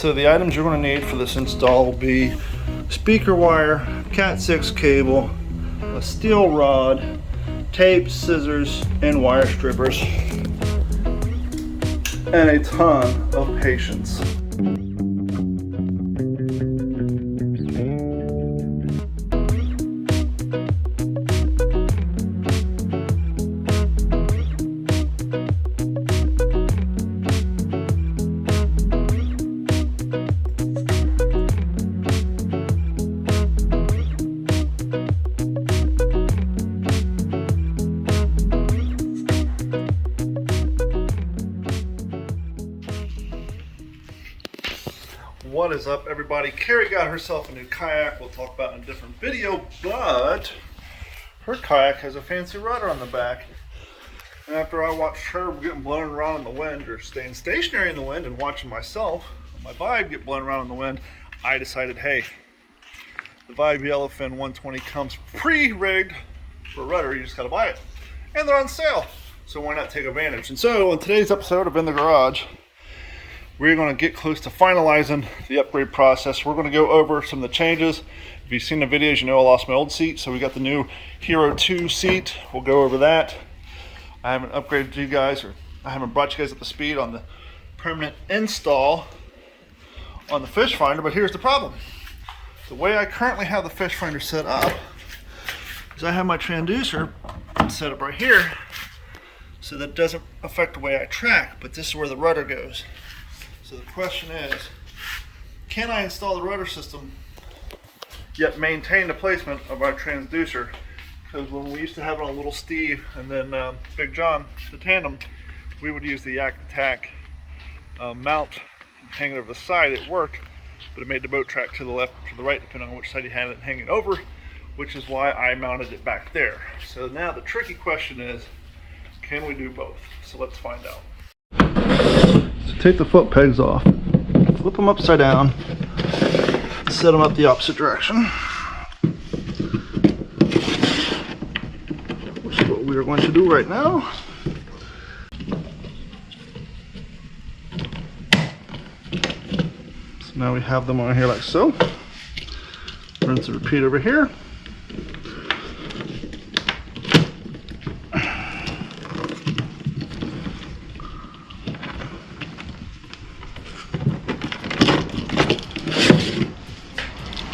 So the items you're going to need for this install will be speaker wire, Cat 6 cable, a steel rod, tape, scissors, and wire strippers, and a ton of patience. What is up, everybody? Carrie got herself a new kayak we'll talk about in a different video, but her kayak has a fancy rudder on the back. And after I watched her getting blown around in the wind, or staying stationary in the wind, and watching myself, my Vibe, get blown around in the wind, I decided, hey, the Vibe Yellowfin 120 comes pre-rigged for a rudder. You just gotta buy it. And they're on sale, so why not take advantage? And so, in today's episode of In the Garage, we're going to get close to finalizing the upgrade process. We're going to go over some of the changes. If you've seen the videos, you know I lost my old seat, so we got the new Hero 2 seat. We'll go over that. I haven't upgraded you guys, or I haven't brought you guys up to speed on the permanent install on the fish finder, but here's the problem. The way I currently have the fish finder set up is I have my transducer set up right here so that it doesn't affect the way I track, but this is where the rudder goes. So the question is, can I install the rudder system yet maintain the placement of our transducer? Because when we used to have it on Little Steve and then Big John, the tandem, we would use the Yak Attack mount and hang it over the side. It worked, but it made the boat track to the left or to the right, depending on which side you had it hanging over, which is why I mounted it back there. So now the tricky question is, can we do both? So let's find out. So take the foot pegs off, flip them upside down, set them up the opposite direction, which is what we are going to do right now. So now we have them on here like so. Rinse and repeat over here.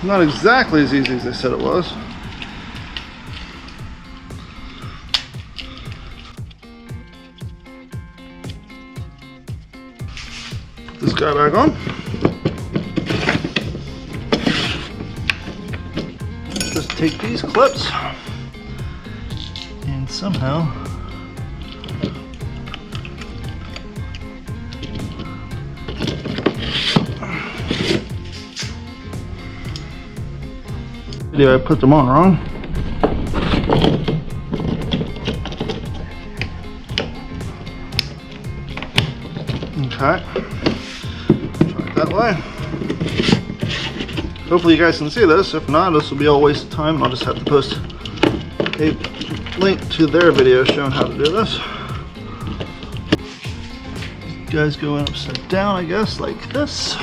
Not exactly as easy as they said it was. Put this guy back on. Just take these clips and somehow I put them on wrong. Okay, try it that way. Hopefully you guys can see this. If not, this will be all a waste of time, and I'll just have to post a link to their video showing how to do this. You guys go in upside down, I guess, like this,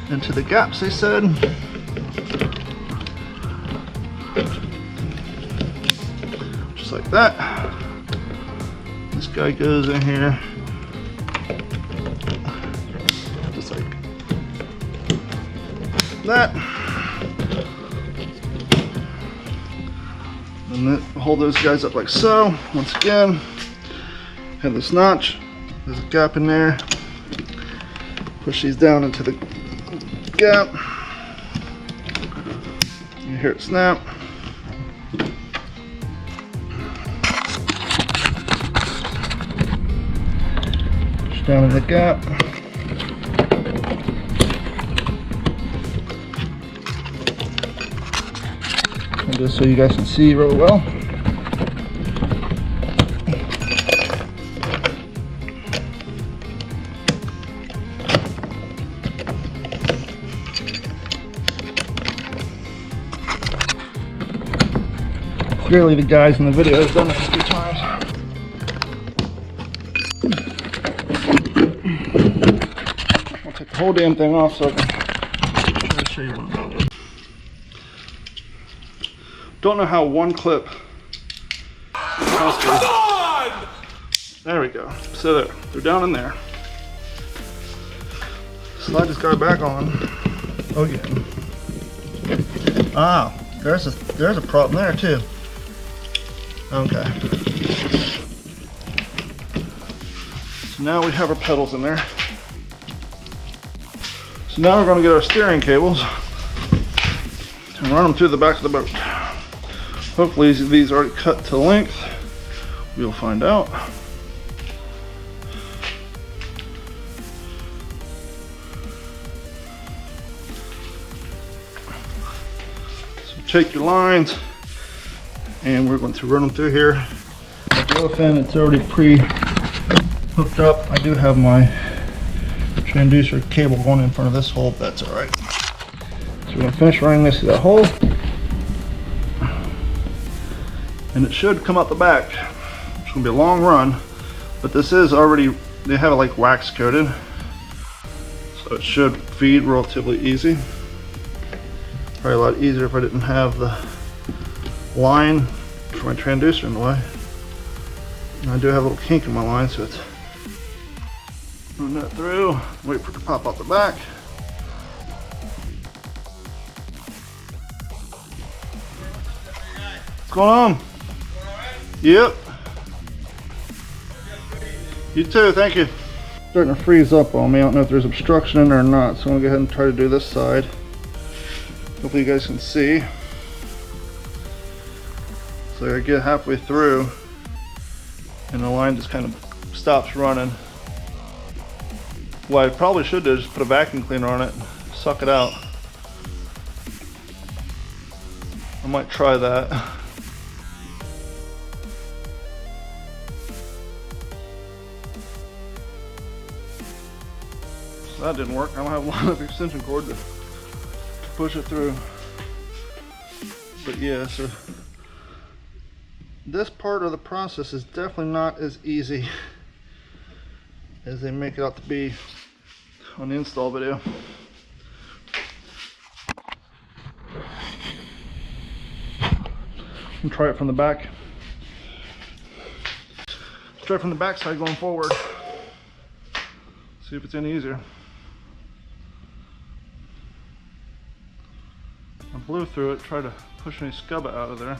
into the gaps they said. Just like that. This guy goes in here just like that. And then hold those guys up like so. Once again, have this notch. There's a gap in there. Push these down into the gap. You hear it snap. Push down in the gap. And just so you guys can see real well. Clearly the guys in the video have done this a few times. I'll take the whole damn thing off so I can try to show you what I'm doing. Don't know how one clip. Come on! There we go. So they're down in there. Slide this guy back on. Oh yeah. Ah, there's a problem there too. Okay. So now we have our pedals in there. So now we're going to get our steering cables and run them through the back of the boat. Hopefully these are already cut to length. We'll find out. So take your lines and we're going to run them through here. Vibe Yellowfin, it's already pre-hooked up. I do have my transducer cable going in front of this hole, but that's alright. So we're going to finish running this through that hole. And it should come out the back. It's going to be a long run, but this is already, they have it like wax coated. So it should feed relatively easy. Probably a lot easier if I didn't have the line for my transducer in the way. And I do have a little kink in my line, so it's run that through, wait for it to pop out the back. What's going on? Yep. You too, thank you. Starting to freeze up on me. I don't know if there's obstruction in there or not, so I'm gonna go ahead and try to do this side. Hopefully you guys can see. So I get halfway through and the line just kind of stops running. What I probably should do is just put a vacuum cleaner on it, suck it out. I might try that. So that didn't work. I don't have a long enough extension cord to push it through. But yeah, so this part of the process is definitely not as easy as they make it out to be on the install video. And try it from the back. Try it from the back side going forward. See if it's any easier. I blew through it, tried to push any scuba out of there.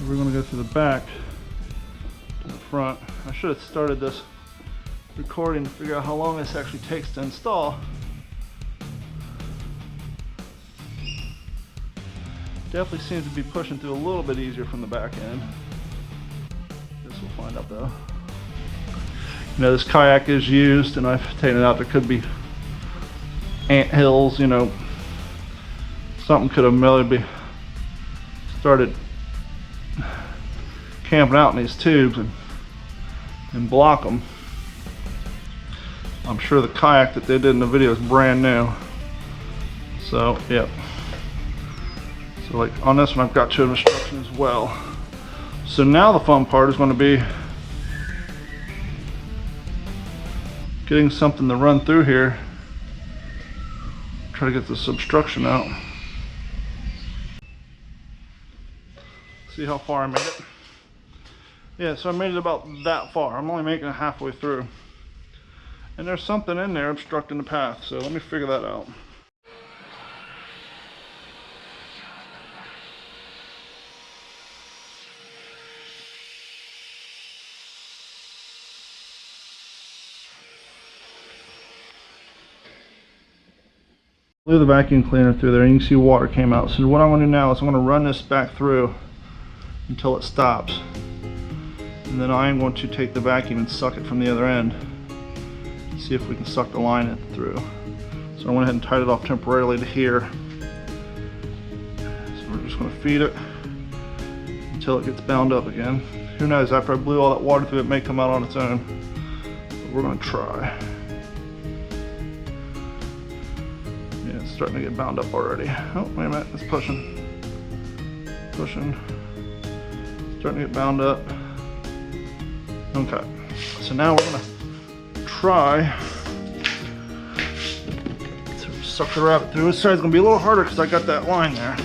We're going to go through the back to the front. I should have started this recording to figure out how long this actually takes to install. Definitely seems to be pushing through a little bit easier from the back end. Guess we'll find out though. You know, this kayak is used and I've taken it out. There could be ant hills, you know, something could have maybe started camping out in these tubes and block them. I'm sure the kayak that they did in the video is brand new. So, yep. So like on this one I've got two instructions as well. So now the fun part is going to be getting something to run through here. Try to get this obstruction out. See how far I made it. Yeah, so I made it about that far. I'm only making it halfway through. And there's something in there obstructing the path, so let me figure that out. Blew the vacuum cleaner through there and you can see water came out. So what I'm going to do now is I'm going to run this back through until it stops. And then I'm going to take the vacuum and suck it from the other end. See if we can suck the line through. So I went ahead and tied it off temporarily to here. So we're just going to feed it until it gets bound up again. Who knows, after I blew all that water through it may come out on its own. But we're going to try. Yeah, it's starting to get bound up already. Oh, wait a minute, it's pushing. Pushing. Starting to get bound up. Okay, so now we're gonna try to suck the rabbit through. This side's gonna be a little harder because I got that line there.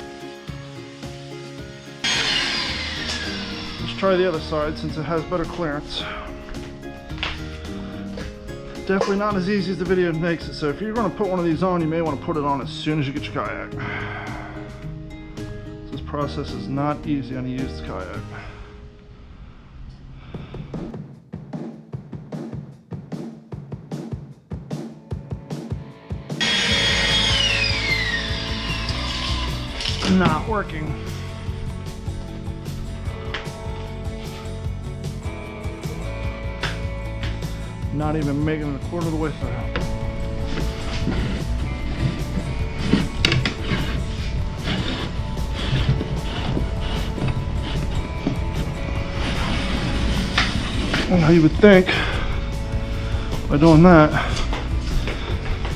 Let's try the other side since it has better clearance. Definitely not as easy as the video makes it, so if you're going to put one of these on, you may want to put it on as soon as you get your kayak. This process is not easy on a used kayak. Not working. Not even making it a quarter of the way through. Well, you would think by doing that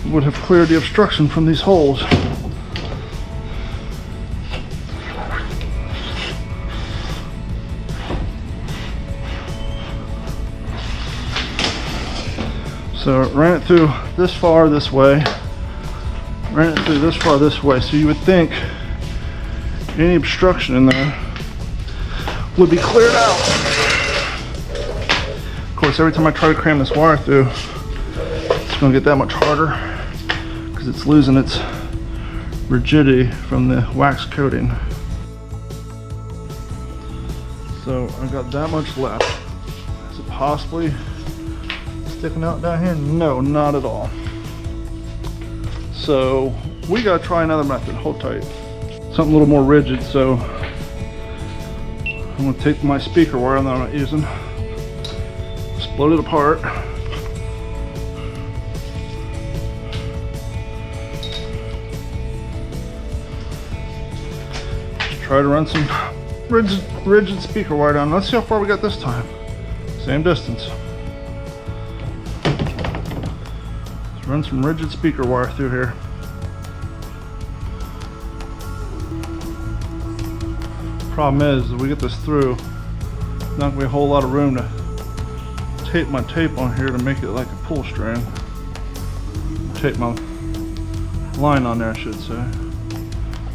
it would have cleared the obstruction from these holes. So ran it through this far this way, ran it through this far this way, so you would think any obstruction in there would be cleared out. Of course, every time I try to cram this wire through, it's going to get that much harder because it's losing its rigidity from the wax coating. So I've got that much left. Is it possibly sticking out down here? No, not at all. So we gotta try another method. Hold tight. Something a little more rigid. So I'm gonna take my speaker wire that I'm not using, split it apart, just try to run some rigid speaker wire down. Let's see how far we got this time. Same distance. Run some rigid speaker wire through here. Problem is, if we get this through, there's not gonna be a whole lot of room to tape my tape on here to make it like a pull string. Tape my line on there, I should say,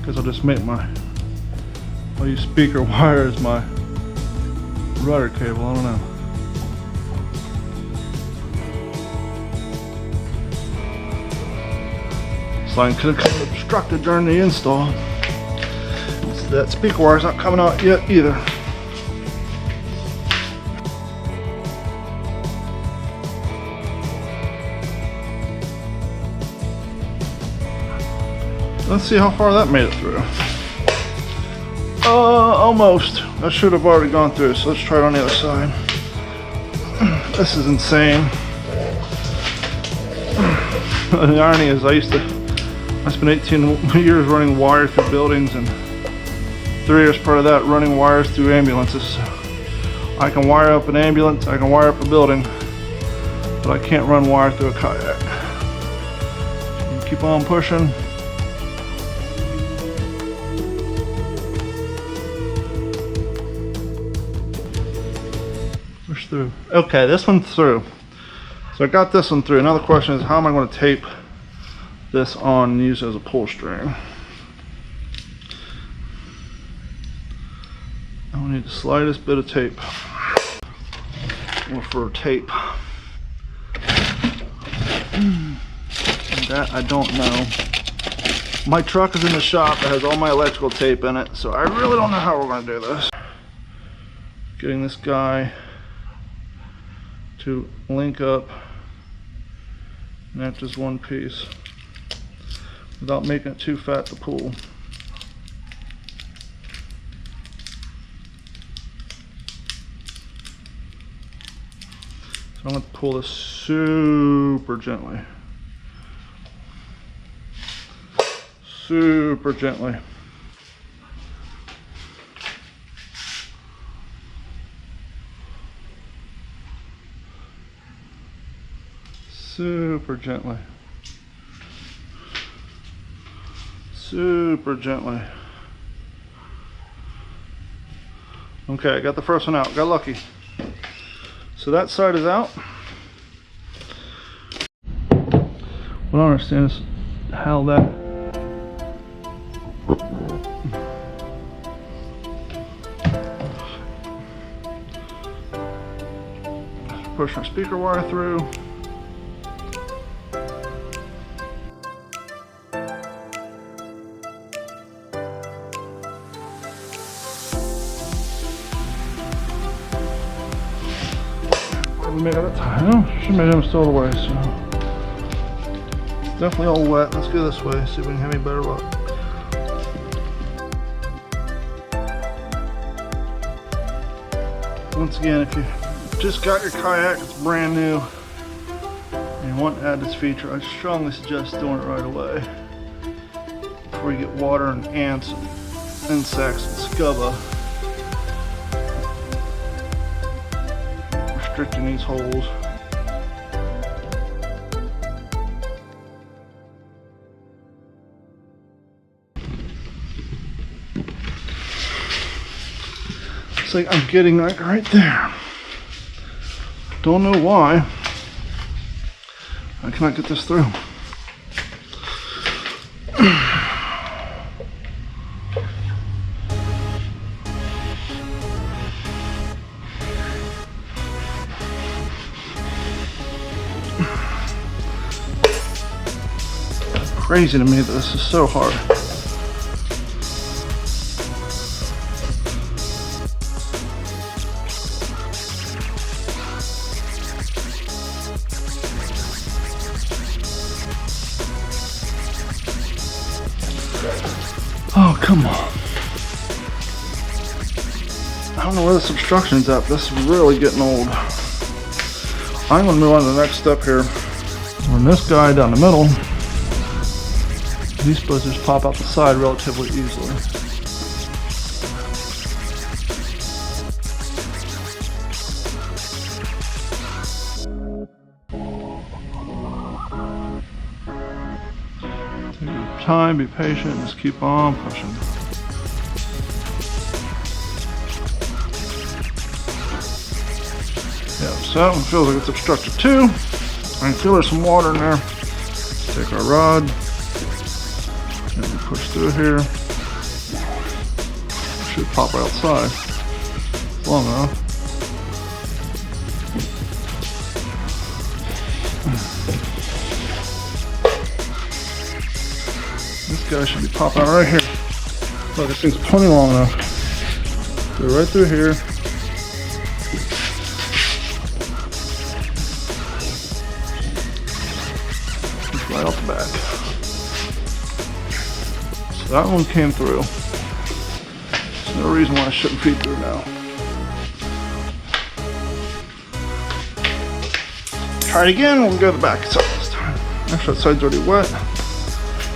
because I'll just make I'll use speaker wire as my rudder cable. I don't know. Line could have come obstructed during the install. So that speaker wire is not coming out yet either. Let's see how far that made it through. Almost. That should have already gone through, so let's try it on the other side. This is insane. The irony is I spent 18 years running wire through buildings and 3 years part of that running wires through ambulances. I can wire up an ambulance, I can wire up a building, but I can't run wire through a kayak. You keep on pushing. Push through. Okay, this one's through. So I got this one through. Now the question is, how am I going to tape this on and use it as a pull string? I will need the slightest bit of tape, or for tape. And that I don't know. My truck is in the shop that has all my electrical tape in it, so I really don't know how we're going to do this. Getting this guy to link up, and that's just one piece, without making it too fat to pull. So I'm going to pull this super gently. Super gently. Super gently. Super gently. Okay, I got the first one out. Got lucky. So that side is out. What I don't understand is how that push our speaker wire through. We made it. No, should have made them still away. So it's definitely all wet. Let's go this way. See if we can have any better luck. Once again, if you just got your kayak, it's brand new, and you want to add this feature, I strongly suggest doing it right away before you get water and ants and insects and scuba restricting these holes. It's like I'm getting like right there. Don't know why I cannot get this through. Crazy to me that this is so hard. Oh, come on. I don't know where this obstruction's at. This is really getting old. I'm going to move on to the next step here. Run this guy down the middle. These supposed to just pop out the side relatively easily. Take your time, be patient, just keep on pushing. Yeah, so it feels like it's obstructed too. I can feel there's some water in there. Take our rod and we push through here. Should pop right outside. It's long enough. This guy should be popping out right here. Look, this thing's plenty long enough. Go right through here. Just right off the back. So that one came through. There's no reason why I shouldn't feed through now. Try it again, we'll go to the back side this time. Actually, that side's already wet.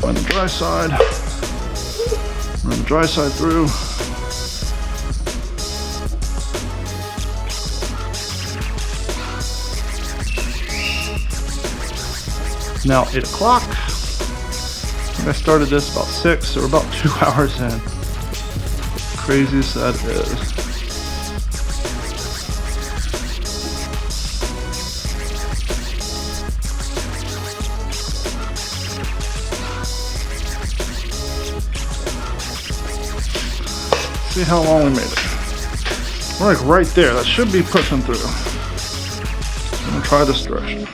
Find the dry side. Run the dry side through. Now 8 o'clock. I started this about 6, so we're about 2 hours in. Crazy as that is. See how long we made it. We're like right there. That should be pushing through. I'm gonna try this direction.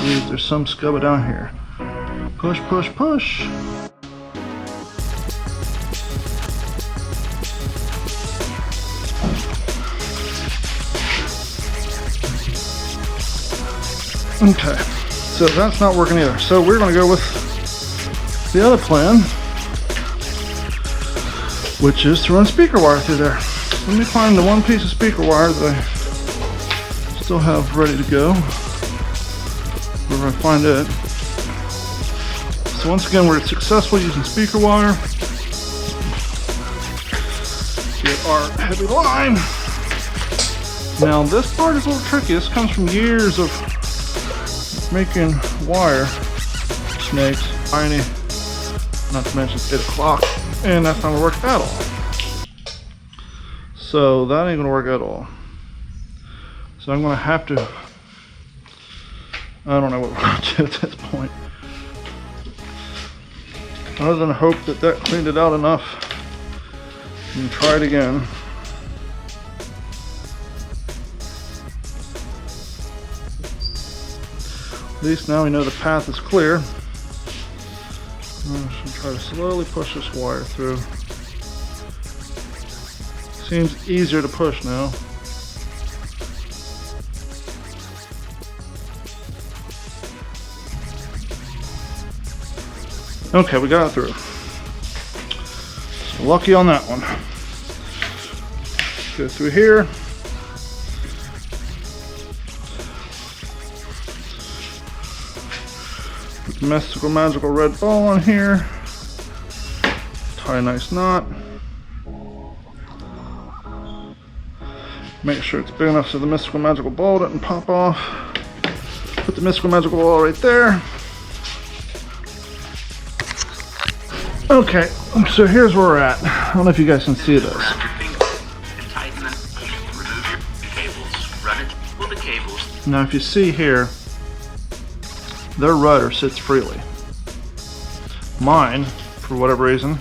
See if there's some scuba down here. Push, push, push. Okay, so that's not working either. So we're gonna go with the other plan, which is to run speaker wire through there. Let me find the one piece of speaker wire that I still have ready to go, wherever I find it. So once again, we're successful using speaker wire. Get our heavy line. Now this part is a little tricky. This comes from years of making wire snakes, tiny, not to mention it's 8 o'clock, and that's not gonna work at all. So that ain't gonna work at all. So I'm gonna have to I don't know what we're going to do at this point. Other than hope that that cleaned it out enough and try it again. At least now we know the path is clear. I should try to slowly push this wire through. Seems easier to push now. Okay, we got it through. So lucky on that one. Go through here. Put the mystical magical red ball on here. Tie a nice knot. Make sure it's big enough so the mystical magical ball doesn't pop off. Put the mystical magical ball right there. Okay, so here's where we're at. I don't know if you guys can see this. Now if you see here, their rudder sits freely. Mine, for whatever reason,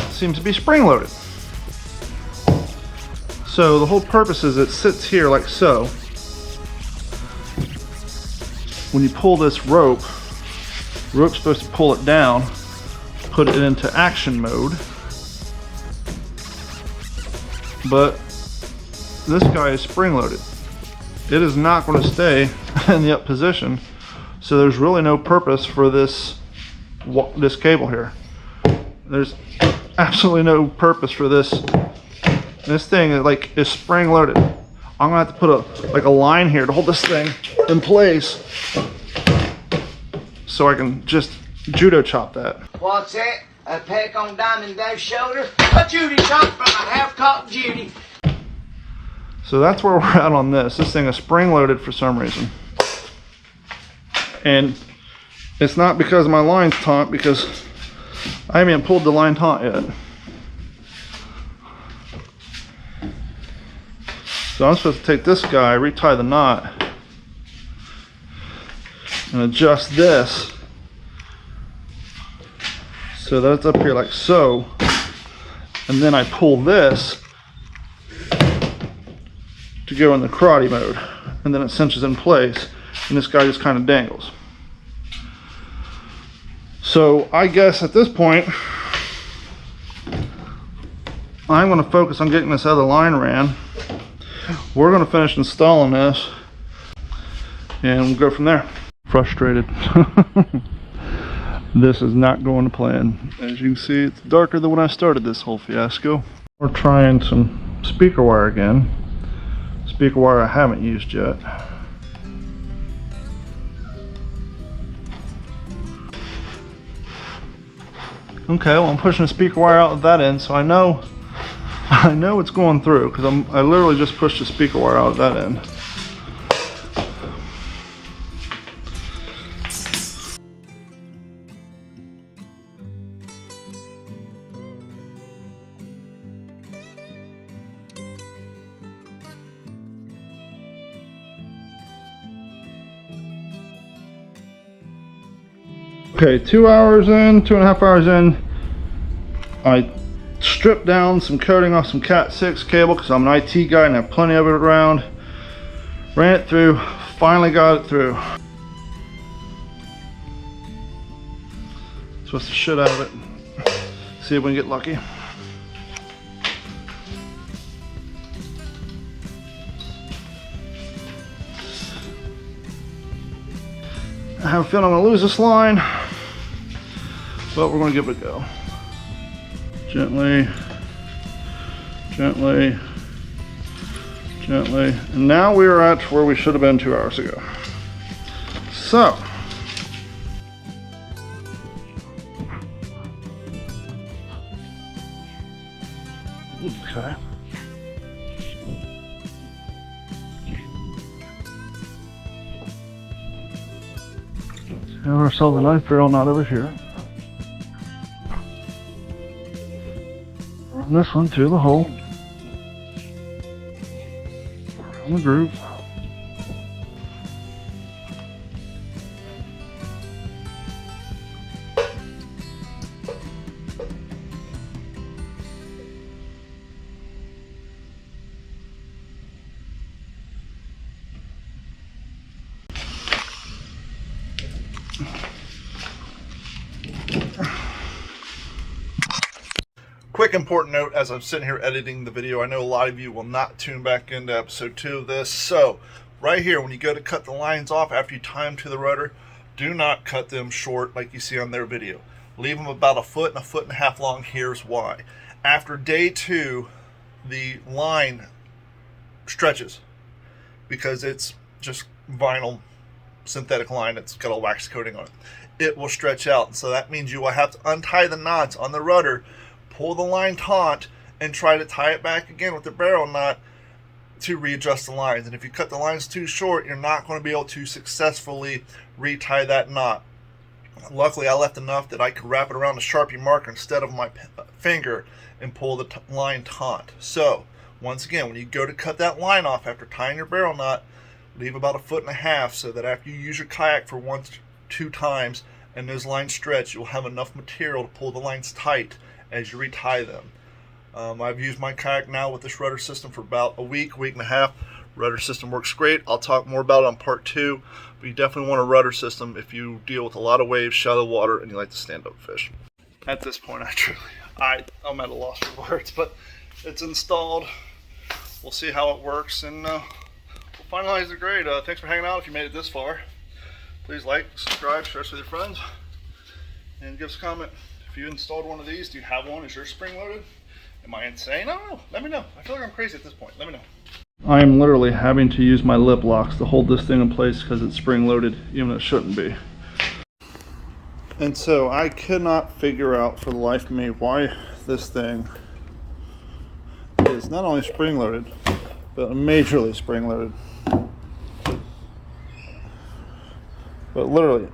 seems to be spring loaded. So the whole purpose is it sits here like so. When you pull this rope's supposed to pull it down, put it into action mode. But this guy is spring loaded. It is not going to stay in the up position. So there's really no purpose for this cable here. There's absolutely no purpose for this. This thing is spring loaded. I'm gonna have to put a line here to hold this thing in place so I can just judo chop that. What's that? A peck on Diamond Dave's shoulder? A Judy chop from a half-cocked Judy. So that's where we're at on this. This thing is spring loaded for some reason. And it's not because my line's taut, because I haven't even pulled the line taut yet. So I'm supposed to take this guy, retie the knot, and adjust this so that it's up here like so, and then I pull this to go in the karate mode, and then it cinches in place, and this guy just kind of dangles. So I guess at this point I'm going to focus on getting this other line ran. We're going to finish installing this and we'll go from there. Frustrated. This is not going to plan. As you can see, it's darker than when I started this whole fiasco. We're trying some speaker wire again. Speaker wire I haven't used yet. Okay, well I'm pushing the speaker wire out of that end, so I know it's going through because I literally just pushed the speaker wire out of that end. Okay, 2 hours in, 2.5 hours in, I stripped down some coating off some Cat 6 cable because I'm an IT guy and I have plenty of it around. Ran it through, finally got it through. Supposed to shit out of it. See if we can get lucky. I have a feeling I'm going to lose this line, but we're going to give it a go. Gently, gently, gently. And now we are at where we should have been 2 hours ago. So, okay. Have ourselves a nice barrel knot over here. Run this one through the hole. Around the groove. Quick important note as I'm sitting here editing the video, I know a lot of you will not tune back into episode 2 of this. So right here, when you go to cut the lines off after you tie them to the rudder, do not cut them short like you see on their video. Leave them about a foot and a foot and a half long. Here's why. After day 2, the line stretches because it's just vinyl synthetic line. It's got a wax coating on it. It will stretch out, and so that means you will have to untie the knots on the rudder, pull the line taut, and try to tie it back again with the barrel knot to readjust the lines. And if you cut the lines too short, you're not going to be able to successfully retie that knot. Luckily, I left enough that I could wrap it around a Sharpie marker instead of my finger and pull the line taut. So once again, when you go to cut that line off after tying your barrel knot, leave about a foot and a half so that after you use your kayak for 1-2 times and those lines stretch, you'll have enough material to pull the lines tight as you retie them. I've used my kayak now with this rudder system for about a week and a half. Rudder system works great. I'll talk more about it on part 2, but you definitely want a rudder system if you deal with a lot of waves, shallow water, and you like to stand up fish. At this point, I'm at a loss for words, but it's installed. We'll see how it works, and we'll finalize the grade. Thanks for hanging out. If you made it this far, please like, subscribe, share this with your friends, and give us a comment. If you installed one of these, do you have one? Is yours spring loaded? Am I insane? I don't know. Let me know. I feel like I'm crazy at this point. Let me know. I am literally having to use my lip locks to hold this thing in place because it's spring loaded, even though it shouldn't be. And so I could not figure out for the life of me why this thing is not only spring loaded, but majorly spring loaded. But literally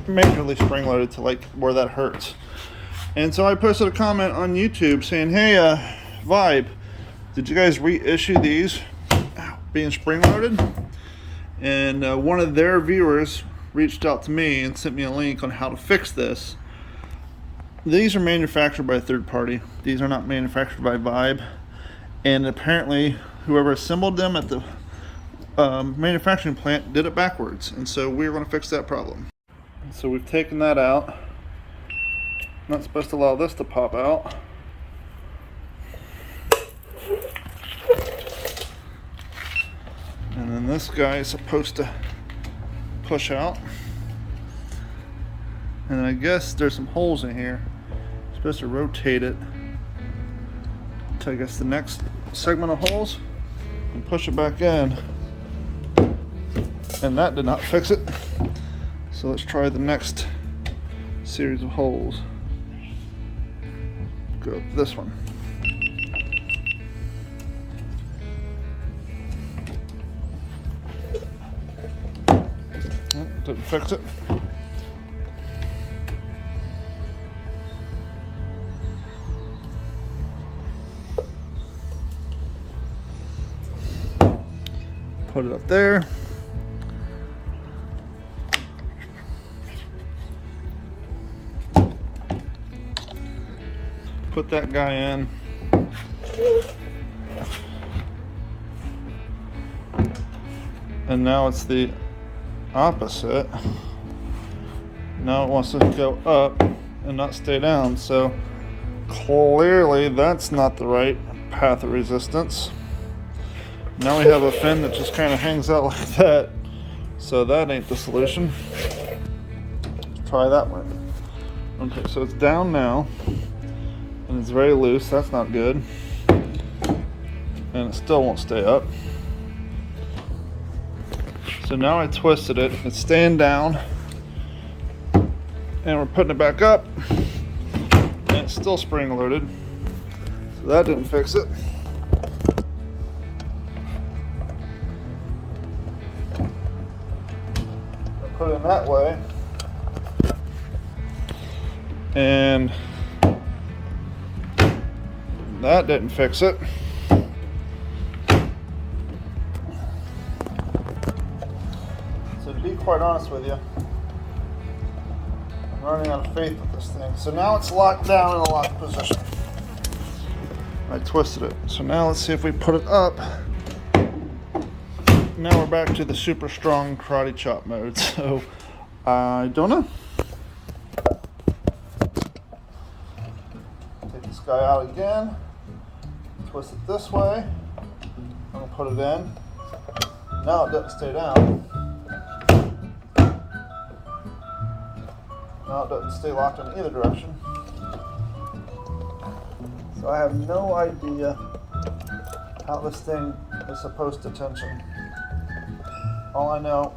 majorly spring loaded to like where that hurts. And so I posted a comment on YouTube saying, hey, Vibe, did you guys reissue these being spring loaded? And one of their viewers reached out to me and sent me a link on how to fix this. These are manufactured by a third party. These are not manufactured by Vibe. And apparently whoever assembled them at the manufacturing plant did it backwards. And so we're going to fix that problem. So we've taken that out. Not supposed to allow this to pop out. And then this guy is supposed to push out. And then I guess there's some holes in here. I'm supposed to rotate it to, I guess, the next segment of holes and push it back in. And that did not fix it. So let's try the next series of holes. Go up this one. Oh, didn't fix it. Put it up there. Put that guy in. And now it's the opposite. Now it wants to go up and not stay down. So clearly that's not the right path of resistance. Now we have a fin that just kind of hangs out like that. So that ain't the solution. Let's try that one. Okay, so it's down now. And it's very loose. That's not good. And it still won't stay up. So now I twisted it. It's staying down. And we're putting it back up. And it's still spring loaded. So that didn't fix it. I put it in that way. And that didn't fix it. So to be quite honest with you, I'm running out of faith with this thing. So now it's locked down in a locked position. I twisted it. So now let's see if we put it up. Now we're back to the super strong karate chop mode. So I don't know. Take this guy out again. Twist it this way. I'm gonna put it in. Now it doesn't stay down. Now it doesn't stay locked in either direction. So I have no idea how this thing is supposed to tension. All I know,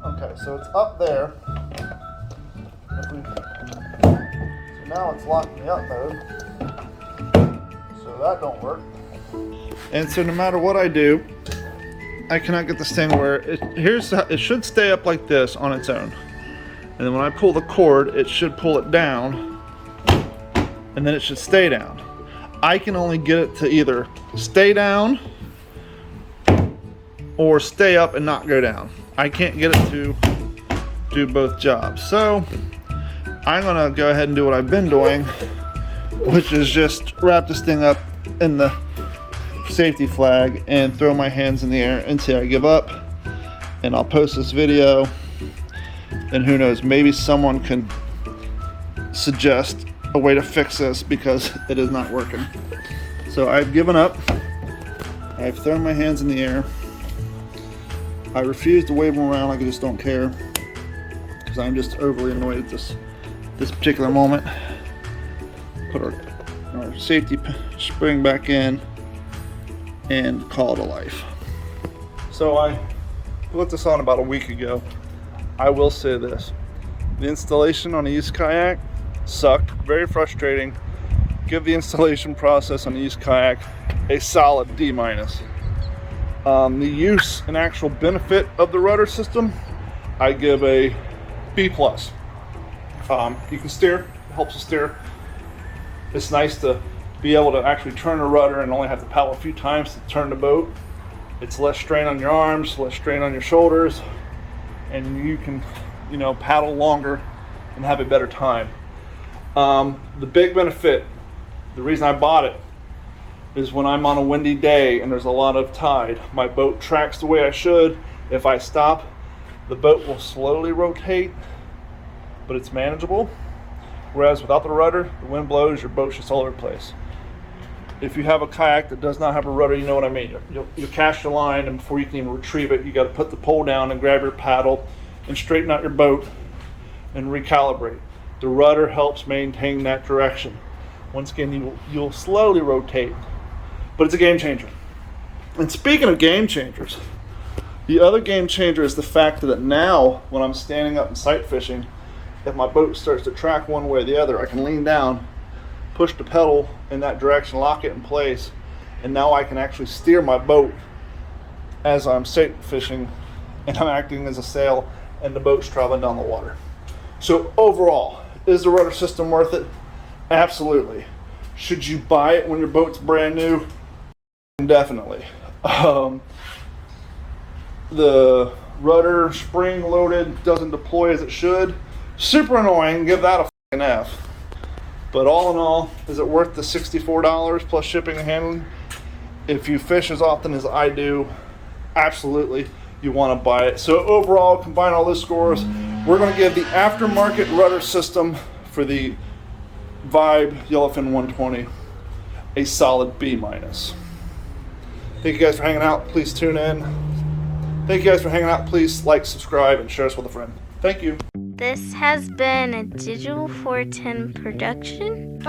okay, so it's up there. So now it's locked in the up mode. So that don't work. And so no matter what I do, I cannot get this thing where it should stay up like this on its own. And then when I pull the cord, it should pull it down, and then it should stay down. I can only get it to either stay down or stay up and not go down. I can't get it to do both jobs. So I'm gonna go ahead and do what I've been doing, which is just wrap this thing up in the safety flag and throw my hands in the air until I give up. And I'll post this video, and who knows, maybe someone can suggest a way to fix this because it is not working. So I've given up. I've thrown my hands in the air. I refuse to wave them around. I just don't care because I'm just overly annoyed at this particular moment. Put our safety spring back in and call it a life. So I put this on about a week ago. I will say this: the installation on a used kayak sucked, very frustrating. Give the installation process on a used kayak a solid D-. The use and actual benefit of the rudder system, I give a B+. You can steer, it helps you steer. It's nice to be able to actually turn the rudder and only have to paddle a few times to turn the boat. It's less strain on your arms, less strain on your shoulders, and you can, paddle longer and have a better time. The big benefit, the reason I bought it, is when I'm on a windy day and there's a lot of tide, my boat tracks the way I should. If I stop, the boat will slowly rotate, but it's manageable. Whereas without the rudder, the wind blows, your boat's just all over the place. If you have a kayak that does not have a rudder, you know what I mean. You'll cast your line, and before you can even retrieve it, you got to put the pole down and grab your paddle and straighten out your boat and recalibrate. The rudder helps maintain that direction. Once again, you'll slowly rotate, but it's a game changer. And speaking of game changers, the other game changer is the fact that now when I'm standing up and sight fishing, if my boat starts to track one way or the other, I can lean down, push the pedal in that direction, lock it in place, and now I can actually steer my boat as I'm sight fishing, and I'm acting as a sail, and the boat's traveling down the water. So overall, is the rudder system worth it? Absolutely. Should you buy it when your boat's brand new? Definitely. The rudder spring loaded doesn't deploy as it should. Super annoying. Give that a f***ing F. But all in all, is it worth the $64 plus shipping and handling? If you fish as often as I do, absolutely, you want to buy it. So overall, combine all those scores, we're going to give the aftermarket rudder system for the Vibe Yellowfin 120 a solid B-. Thank you guys for hanging out. Please tune in. Thank you guys for hanging out. Please like, subscribe, and share us with a friend. Thank you. This has been a Digital 410 production.